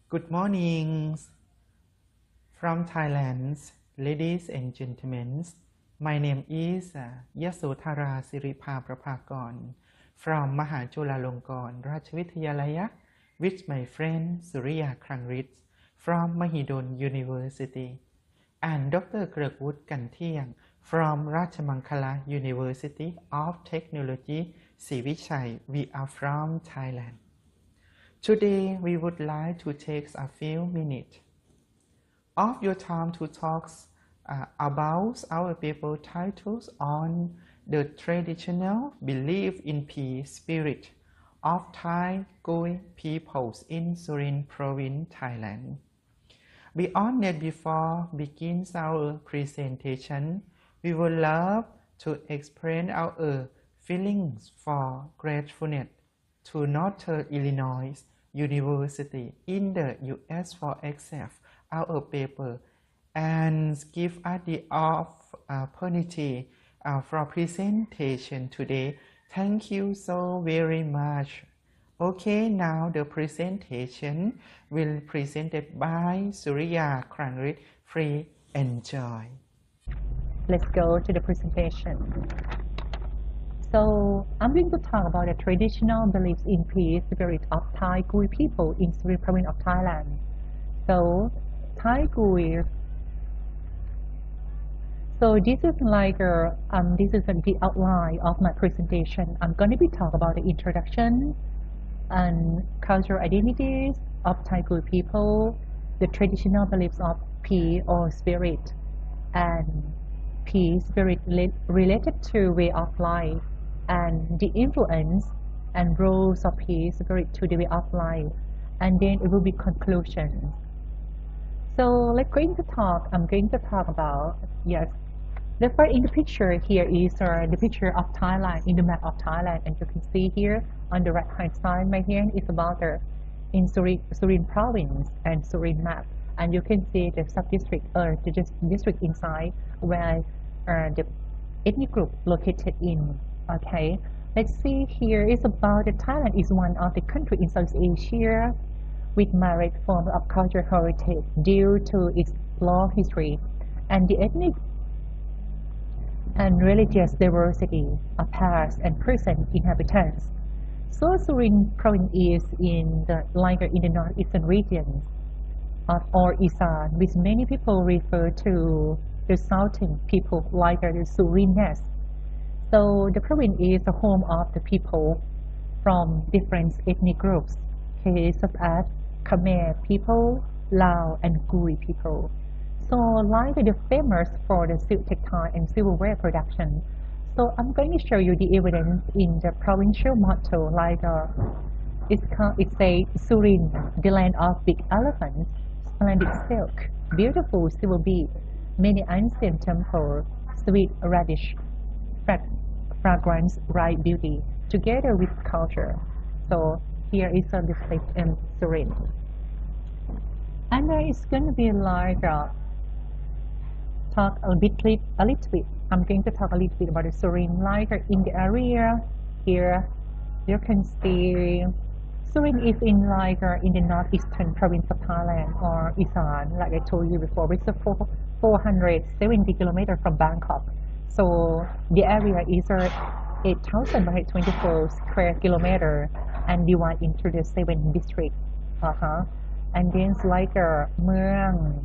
Good morning from Thailand, ladies and gentlemen. My name is Yasothara Siriphaprapagon from Mahachulalongkorn Rajavithayalaya with my friend Surya from Mahidol University and Dr. Krekwood Kantiang from Rajamangala University of Technology, Sivichai. We are from Thailand. Today, we would like to take a few minutes of your time to talk about our people titles on the traditional belief in peace spirit of Thai Kui peoples in Surin province, Thailand. Beyond that, before begins our presentation, we would love to explain our feelings for gratefulness to Northern Illinois University in the U.S. for accept our paper and give us the opportunity for presentation today. Thank you so very much. Okay, now the presentation will be presented by Surya Kranrit. Free enjoy. Let's go to the presentation. So I'm going to talk about the traditional beliefs in peace spirit of Thai Kui people in Surin province of Thailand. So Thai Kui. So this is the outline of my presentation. I'm going to be talking about the introduction and cultural identities of Thai Kui people, the traditional beliefs of peace or spirit, and peace spirit related to way of life, and the influence and roles of peace spirit to the way of life, and then it will be conclusions. So I'm going to talk about, yes, the first in the picture here is the picture of Thailand, in the map of Thailand, and you can see here on the right hand side, my hand is about in Surin province and Surin map, and you can see the sub-district or the district inside where the ethnic group located in. Okay, let's see here is about the Thailand is one of the countries in South Asia with married form of cultural heritage due to its long history and the ethnic and religious diversity of past and present inhabitants. So Surin province is in the northeastern region or Isan, which many people refer to the southern people like the Surinese. So the province is the home of the people from different ethnic groups, such as Khmer people, Lao, and Kui people. So like the famous for the silk textile and silverware production. So I'm going to show you the evidence in the provincial motto, like it says Surin, the land of big elephants, splendid silk, beautiful silver bead, many ancient temples, sweet radish, fragrance, right beauty, together with culture. So here is a display in Surin. And it's going to be like talk a little bit. I'm going to talk a little bit about the Surin. Like in the area here, you can see Surin is in the northeastern province of Thailand or Isan, like I told you before, which is 470 kilometers from Bangkok. So the area is 8,124 square kilometers and divided into the 7 districts. And then it's like Mueang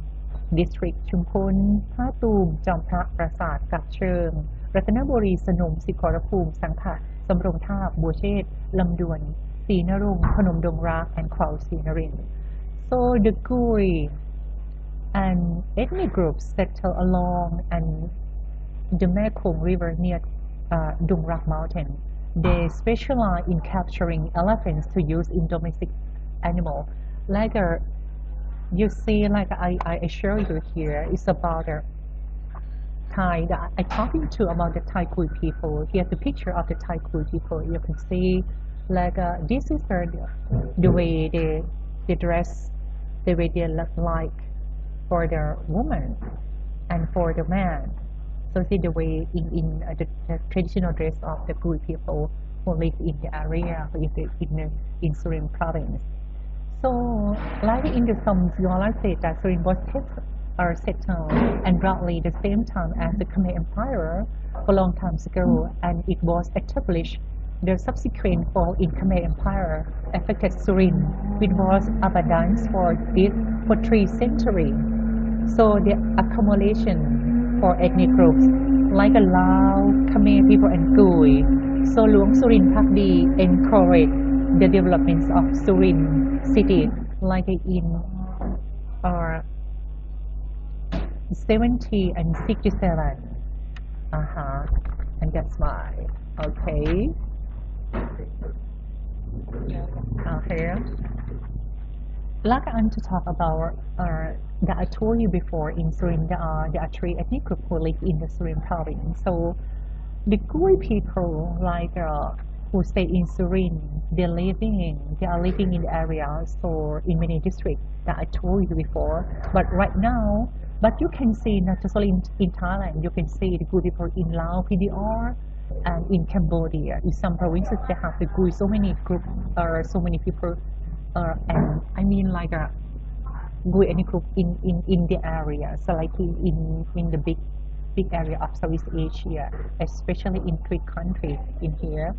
district ชุมพลท่าตูมจอมพระปราสาทกักเชิงรัตนบุรีสนมสิขรภูมิสังขะสำโรงทาบบัวเชษฐ์ลำดวนศรีนรงค์พนมดงรัก and ขวาวศรีนรินทร์ So the Kui and ethnic groups settle along and the Mekong River near Dong Rak Mountain. They specialize in capturing elephants to use in domestic animal. Like you see, like I show you here, it's about Thai that I'm talking to about the Thai Kui people. Here's the picture of the Thai Kui people. You can see, like this is the way they dress, the way they look like for the woman and for the man. So see the way in the traditional dress of the Kui people who live in the area in Surin province. So, like in the some scholars say that Surin was settled and broadly the same time as the Khmer Empire for a long time ago, and it was established. The subsequent fall in Khmer Empire affected Surin, which was abundance for 3 centuries. So the accumulation for ethnic groups like a Lao, Khmer people and Kui. So Luang Surin Pakdi encouraged the developments of Surin city like in 70 and 67. And that's why. Okay. Here. Like I want to talk about that I told you before in Surin, there are 3 ethnic groups who live in the Surin province. So the Kui people, like who stay in Surin, they are living in the area, so in many districts that I told you before. But right now, but you can see not just only in Thailand, you can see the Kui people in Laos, PDR, and in Cambodia. In some provinces, they have the Kui, so many groups, so many people, and I mean like a Kui ethnic group in the area. So like in the big area of Southeast Asia, especially in 3 countries in here.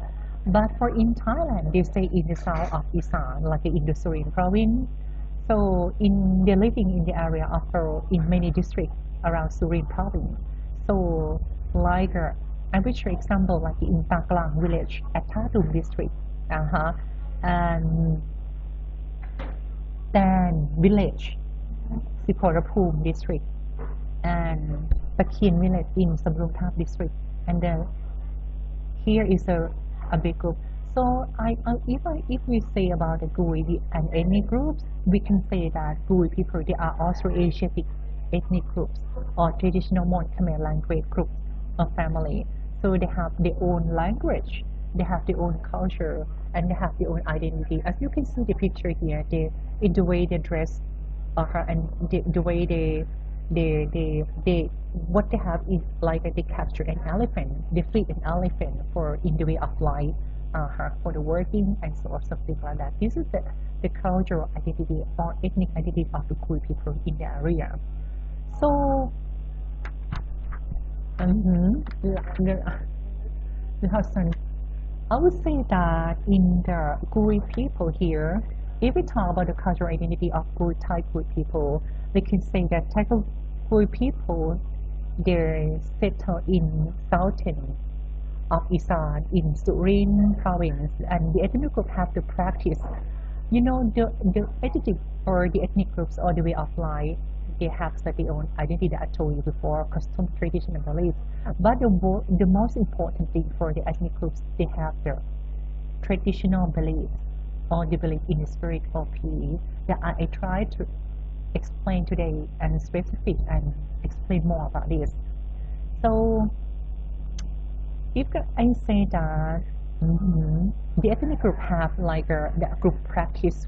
But for in Thailand, they stay in the south of Isan, like in the Surin province. So they're living in the area of in many districts around Surin province. So like I will show example like in Taklang village at Tatum district, and Tan village, Siriphaprapagon district, and Pakien village in Samrungthap district, and then here is a big group. So if we say about the Kui and ethnic groups, we can say that Kui people, they are Austroasiatic ethnic groups or traditional Mon Khmer language groups of family. So they have their own language, they have their own culture, and they have their own identity. As you can see the picture here, in the way they dress, and the way they what they have is like they capture an elephant, they feed an elephant for in the way of life, for the working and so on, something like that. This is the cultural identity or ethnic identity of the Kui people in the area. So the husband, I would say that in the Kui people here, if we talk about the cultural identity of Thai Kui people, we can say that Thai Kui people, they settle in southern of Isan, in Surin province, and the ethnic group have to practice, the ethnic or the ethnic groups or the way of life, they have their own identity that I told you before, custom, tradition, and beliefs. But the most important thing for the ethnic groups, they have their traditional beliefs or the belief in the spirit or peace that I try to explain today and specific and explain more about this. So if I say that the ethnic group have like the group practice,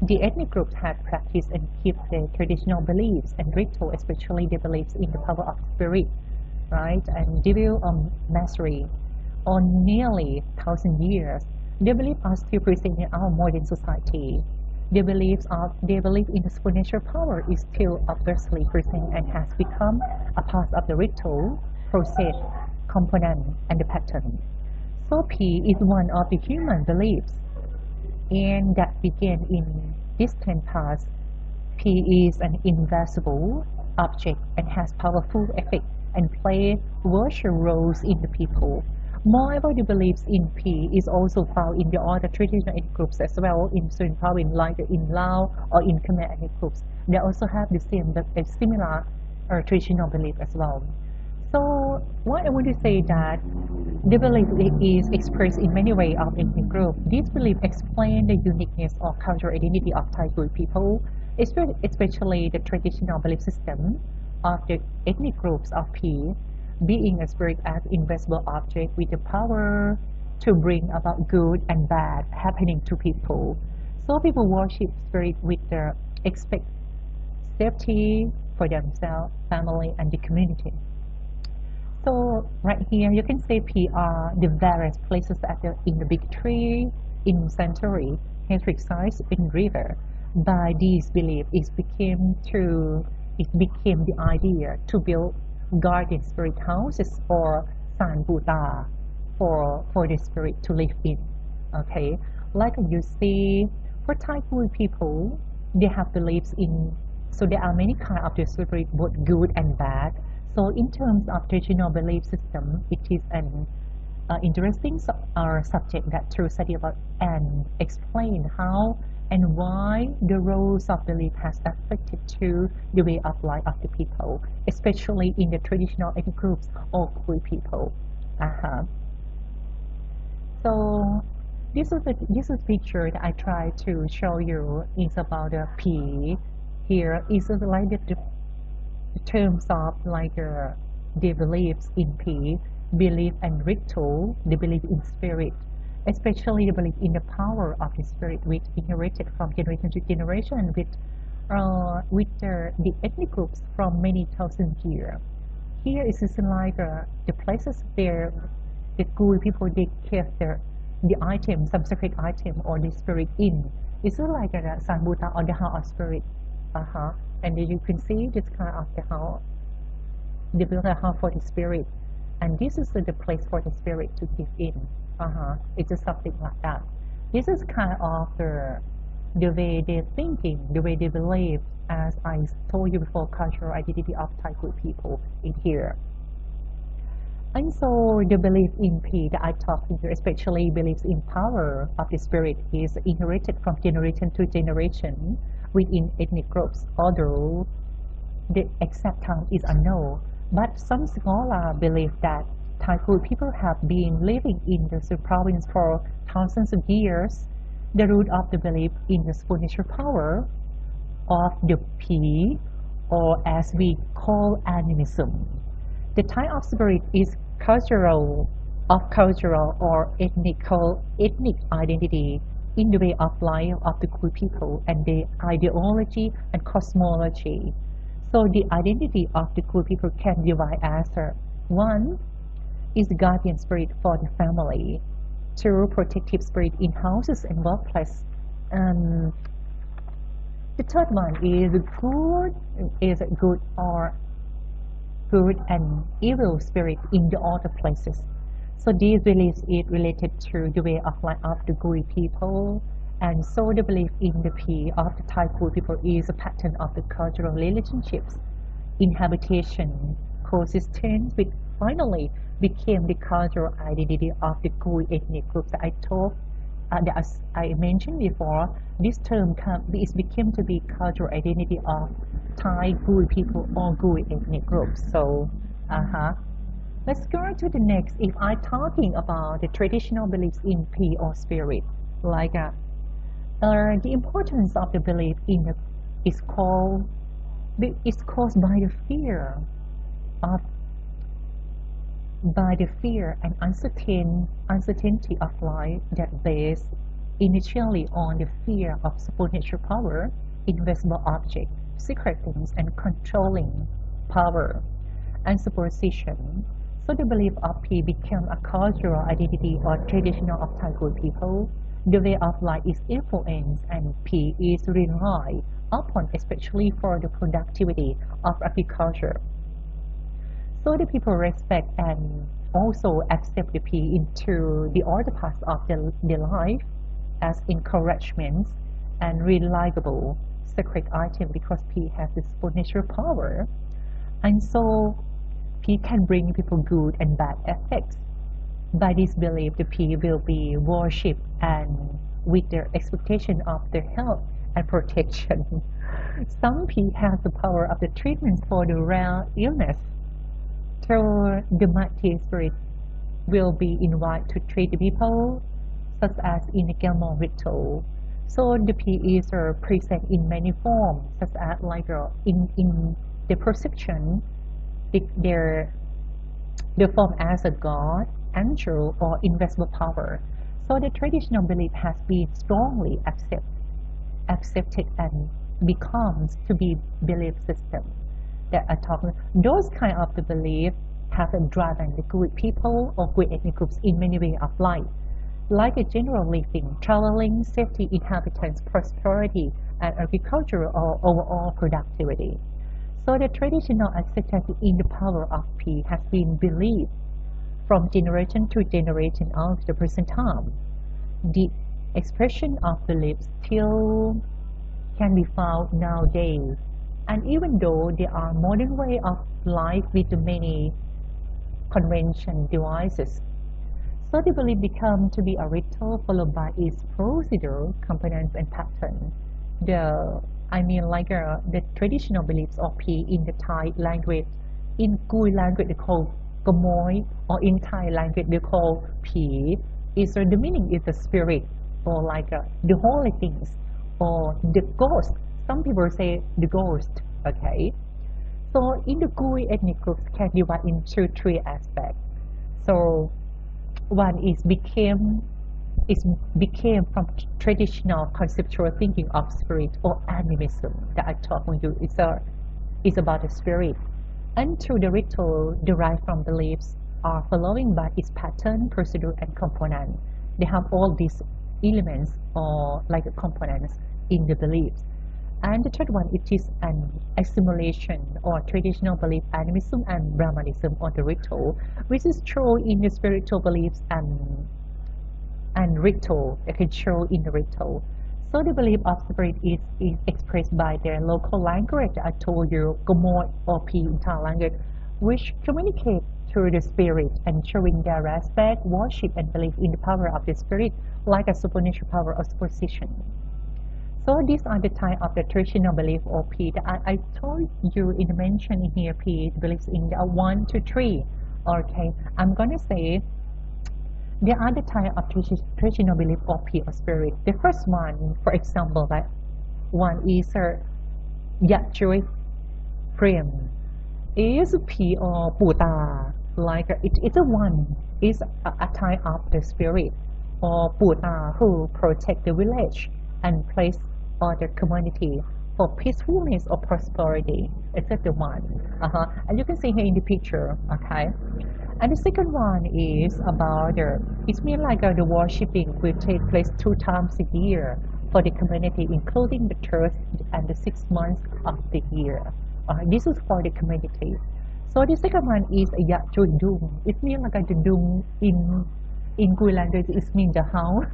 the ethnic groups have practiced and keep their traditional beliefs and ritual, especially the beliefs in the power of spirit, right, and devil mastery, on nearly 1,000 years. Their beliefs are still present in our modern society. Their belief in the supernatural power is still obviously present and has become a part of the ritual, process, component, and the pattern. So P is one of the human beliefs, and that began in distant past. P is an invisible object and has powerful effect and play virtual roles in the people. Moreover, the beliefs in P is also found in the other traditional ethnic groups as well in certain province, like in Laos or in Khmer ethnic groups. They also have the same, a similar traditional belief as well. So what I want to say that the belief is expressed in many ways of ethnic group. These beliefs explain the uniqueness or cultural identity of Thai Kui people, especially the traditional belief system of the ethnic groups of P, being a spirit as invisible object with the power to bring about good and bad happening to people. So people worship spirit with the expect safety for themselves, family, and the community. So right here you can see P are the various places in the big tree in century Hattrick sites in river. By this belief, it became the idea to build guardian spirit houses or san Buddha for the spirit to live in. Okay, like you see, for Thai Kui people, they have beliefs in. So there are many kinds of the spirit, both good and bad. So in terms of traditional belief system, it is an interesting subject that to study about and explain how and why the roles of belief has affected to the way of life of the people, especially in the traditional ethnic groups or Kui people. So this is a picture that I try to show you is about the P. Here is like the terms of like the beliefs in P, belief and ritual, the belief in spirit, especially the belief in the power of the spirit, which inherited from generation to generation with the ethnic groups from many thousand years. Here is like the places where the Kui people they kept the item, some sacred item or the spirit in. It's like a San Buddha or the house of spirit. And you can see this kind of the house. They build a house for the spirit, and this is the place for the spirit to live in. It's just something like that. This is kind of the way they're thinking, the way they believe, as I told you before, cultural identity of Thai Kui people in here. And so the belief in P that I talked here, especially beliefs in power of the spirit, is inherited from generation to generation within ethnic groups, although the exact time is unknown. But some scholars believe that Thai Kui people have been living in the Surin province for thousands of years. The root of the belief in the supernatural power of the P, or as we call animism. The type of spirit is cultural or ethnic identity in the way of life of the Kui people and the ideology and cosmology. So the identity of the Kui people can divide as one is the guardian spirit for the family, two protective spirit in houses and workplace. The third one is good and evil spirit in the other places. So these beliefs is related to the way of life of the Kui people, and so the belief in the P of the Thai Kui people is a pattern of the cultural relationships, inhabitation, coexistence, which finally became the cultural identity of the Kui ethnic groups that as I mentioned before. This term became to be cultural identity of Thai Kui people or Kui ethnic groups. So, let's go to the next. If I'm talking about the traditional beliefs in P or spirit, like the importance of the belief in the is caused by the fear and uncertainty of life that based initially on the fear of supernatural power, invisible objects, secret things, and controlling power and superstition. So the belief of P became a cultural identity or traditional of Thai Kui people. The way of life is influenced and P is relied upon, especially for the productivity of agriculture. So the people respect and also accept the P into the other parts of their life as encouragements and reliable sacred item, because P has this supernatural power, and so P can bring people good and bad effects. By this belief, the P will be worshipped and with their expectation of their help and protection. Some P has the power of the treatment for the rare illness. So the mighty spirit will be invited to treat the people, such as in the Glamor ritual. So the P is present in many forms, such as like in the perception, the form as a god, angel, or invisible power. So the traditional belief has been strongly accepted and becomes to be belief system that are talking. Those kind of the belief have driven the Kui people or Kui ethnic groups in many ways of life. like a general living, traveling, safety, inhabitants, prosperity, and agriculture or overall productivity. So the traditional acceptance in the power of Pi has been believed from generation to generation of the present time. The expression of beliefs still can be found nowadays, and even though there are modern way of life with many convention devices, so the belief become to be a ritual followed by its procedure, components, and pattern. The traditional beliefs of Pi in the Thai language, in Kui language they call Glamor, or in Thai language they call Pi. The meaning is the spirit, or the holy things, or the ghost. Some people say the ghost. Okay. So in the Kui ethnic groups can divide into three aspects. So one became from traditional conceptual thinking of spirit or animism that I talked with you. It's about the spirit. And through the ritual derived from beliefs are following by its pattern, procedure, and component. They have all these elements or like components in the beliefs. And the third one, it is an assimilation or traditional belief, animism and Brahman-Hinduism on the ritual, which is true in the spiritual beliefs and ritual. It can show in the ritual. So the belief of spirit is expressed by their local language. I told you, Glamor or Pi in Thai language, which communicate through the spirit and showing their respect, worship, and belief in the power of the spirit, like a supernatural power of superstition. So these are the type of the traditional belief or Pi that I told you in the mention in here. Pi beliefs in the 1 to 3. Okay, I'm gonna say the other type of traditional belief or Pi or spirit. The first one, for example, like one is Yachoi frame is Pi or Buddha. Like it's a type of the spirit or Buddha who protect the village and place or the community for peacefulness or prosperity. It's the one. And you can see here in the picture. Okay. And the second one is about it means like the worshipping will take place 2 times a year for the community, including the church and the 6 months of the year. This is for the community. So the second one is Yachoi Dung. It means like the Dung in Kui language, it means the house.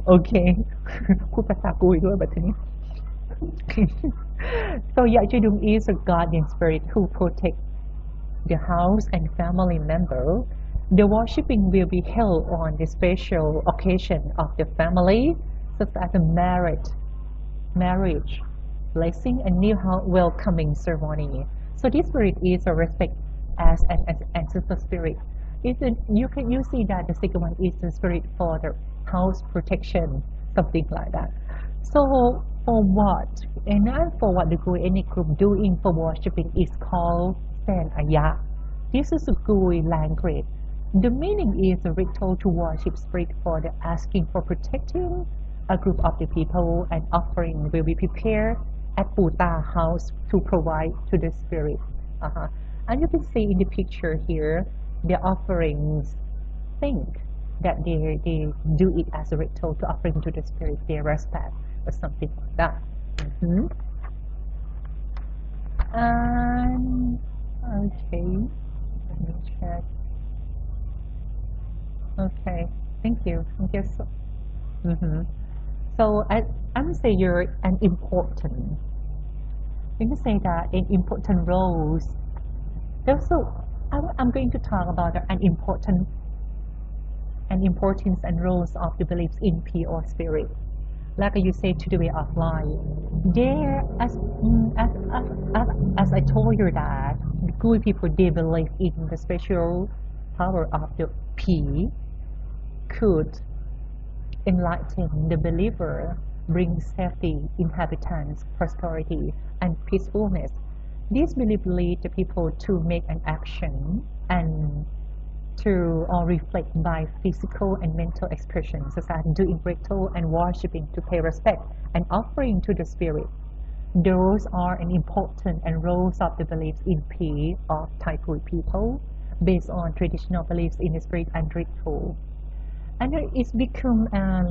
Okay. พูดภาษากุยด้วยแบบนี้ So Yachoi Dung is a guardian spirit who protects the house and family member. The worshipping will be held on the special occasion of the family, such as a marriage, blessing, and new house welcoming ceremony. So this spirit is a respect as an ancestor spirit. You see that the second one is the spirit for the house protection, something like that. So for what the Kui ethnic group doing for worshipping is called Sen Aya. This is a Kui language. The meaning is a ritual to worship spirit for the asking for protecting a group of the people, and offering will be prepared at Buddha house to provide to the spirit. And you can see in the picture here, the offerings think that they do it as a ritual to offering to the spirit, their respect or something like that. And okay, let me check. Okay, thank you. So I would say you're an important. You can say that in important roles. Also, I'm going to talk about an importance and roles of the beliefs in Pi or spirit. Like you say, to the way of life. There, as I told you that the Kui people, they believe in the special power of the Pi could enlighten the believer, bring safety, inhabitants, prosperity, and peacefulness. This belief leads the people to make an action and to reflect by physical and mental expressions, such as doing ritual and worshipping to pay respect and offering to the spirit. Those are an important and roles of the beliefs in Pi of Thai Kui people based on traditional beliefs in the spirit and ritual. And it's become I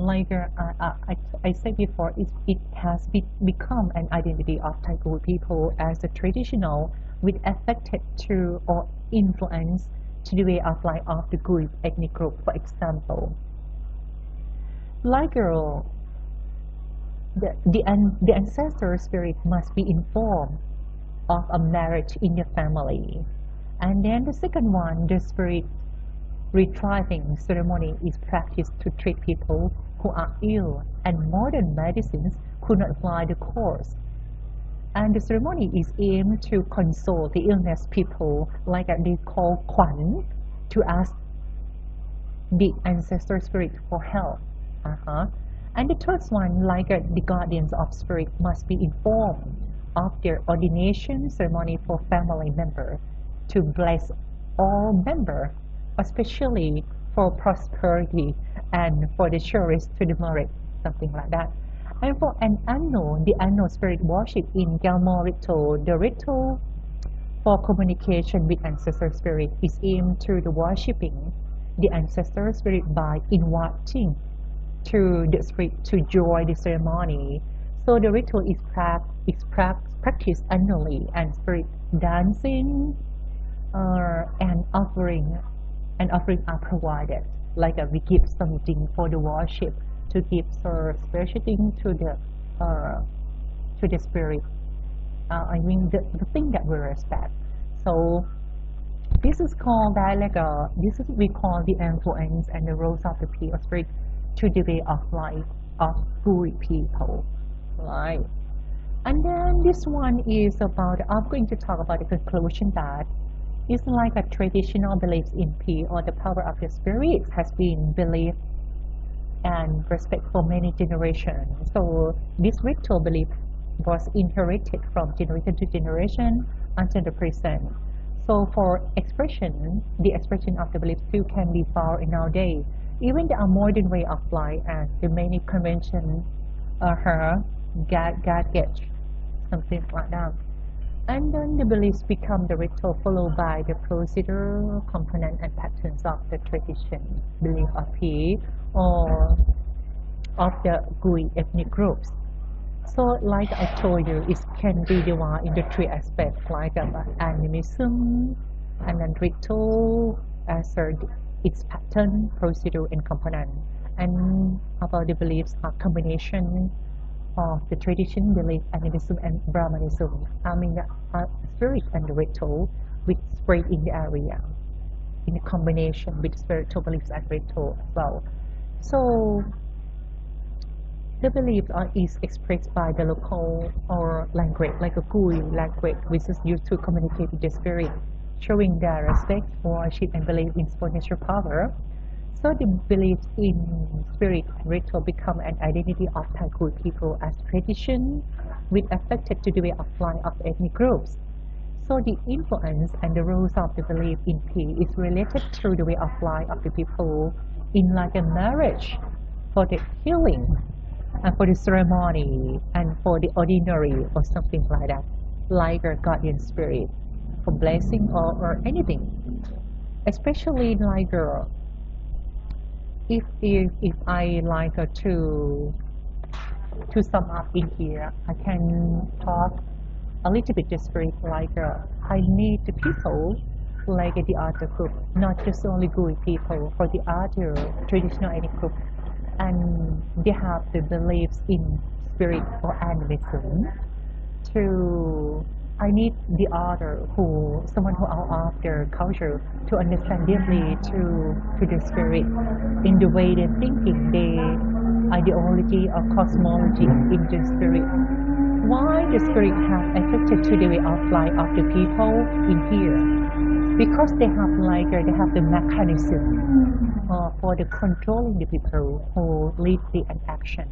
said before, it has become an identity of Thai Kui people as a traditional which affected to or influence to the way of life of the Kui ethnic group. For example, like the ancestor spirit must be informed of a marriage in your family. And then the second one, the spirit retrieving ceremony is practiced to treat people who are ill, and modern medicines could not apply the course. And the ceremony is aimed to console the illness people, like they call Kwan, to ask the ancestor spirit for help. And the third one, like the guardians of spirit, must be informed of their ordination ceremony for family member to bless all member, especially for prosperity and for the service to the merit, something like that. And for the annual spirit worship in Glamor ritual, the ritual for communication with ancestor spirit is aimed to the worshipping the ancestor spirit by inviting to the spirit to join the ceremony. So the ritual is practiced annually, and spirit dancing and offering are provided. Like we give something for the worship to give special thing to the spirit. I mean the thing that we respect. So this is called this is we call the influence and the roles of the spirit to the way of life of Kui people, right? And then this one is about, I'm going to talk about the conclusion that it's like a traditional beliefs in Pi, or the power of the spirit, has been believed and respect for many generations. So this ritual belief was inherited from generation to generation until the present. So for expression, the expression of the belief still can be found in our day. Even the modern way of life and the many conventions gadgets, something like that. And then the beliefs become the ritual, followed by the procedure, component, and patterns of the tradition, belief of Pi or of the Kui ethnic groups. So, like I told you, it can be divided into three aspects, like animism, and then ritual, as its pattern, procedure, and component. And about the beliefs are combination of the tradition, belief, animism, and Brahman-Hinduism. I mean, the spirit and the ritual which spread in the area, in a combination with spiritual beliefs and ritual as well. So the belief is expressed by the local or language, like a Kui language, which is used to communicate with the spirit, showing their respect, worship, and belief in supernatural power. So the beliefs in spirit and ritual become an identity of Thai Kui people as tradition, which affected to the way of life of ethnic groups. So the influence and the roles of the belief in Pi is related to the way of life of the people in like a marriage, for the healing, and for the ceremony, and for the ordinary or something like that, like a guardian spirit, for blessing or anything. Especially like if I like to sum up in here, I can talk a little bit just spirit, like I need the people like the other group, not just only Kui people, for the other traditional ethnic group, and they have the beliefs in spirit or animism. I need the other someone who are of their culture to understand deeply to the spirit in the way they're thinking, the ideology or cosmology in the spirit. Why the spirit have affected to the way of life of the people in here? Because they have the mechanism for the controlling the people who lead the action,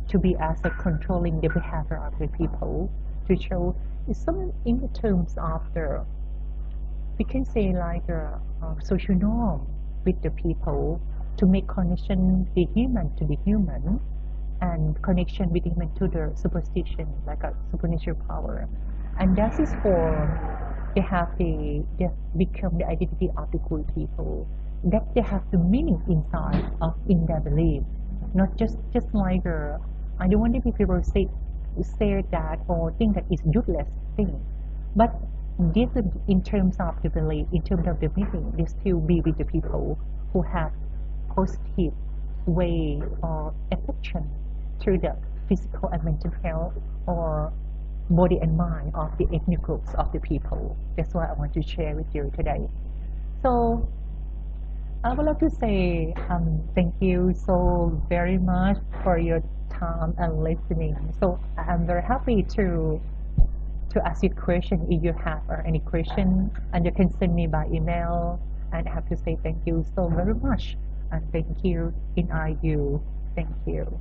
to be as a controlling the behavior of the people, to show some in the terms of the, we can say like a social norm with the people, to make connection the human to the human, and connection with human to the superstition, like a supernatural power. And that is for they become the identity of the Kui people. that they have the meaning inside of in their belief, not just like I don't want to be people say that or think that it's useless thing, but this is in terms of the belief, in terms of the meaning, they still be with the people who have positive way or affection through the physical and mental health or body and mind of the ethnic groups of the people. That's what I want to share with you today. So I would like to say thank you so very much for your time and listening. So I'm very happy to ask you question if you have or any question, and you can send me by email. And I have to say thank you so very much, and thank you in IU. Thank you.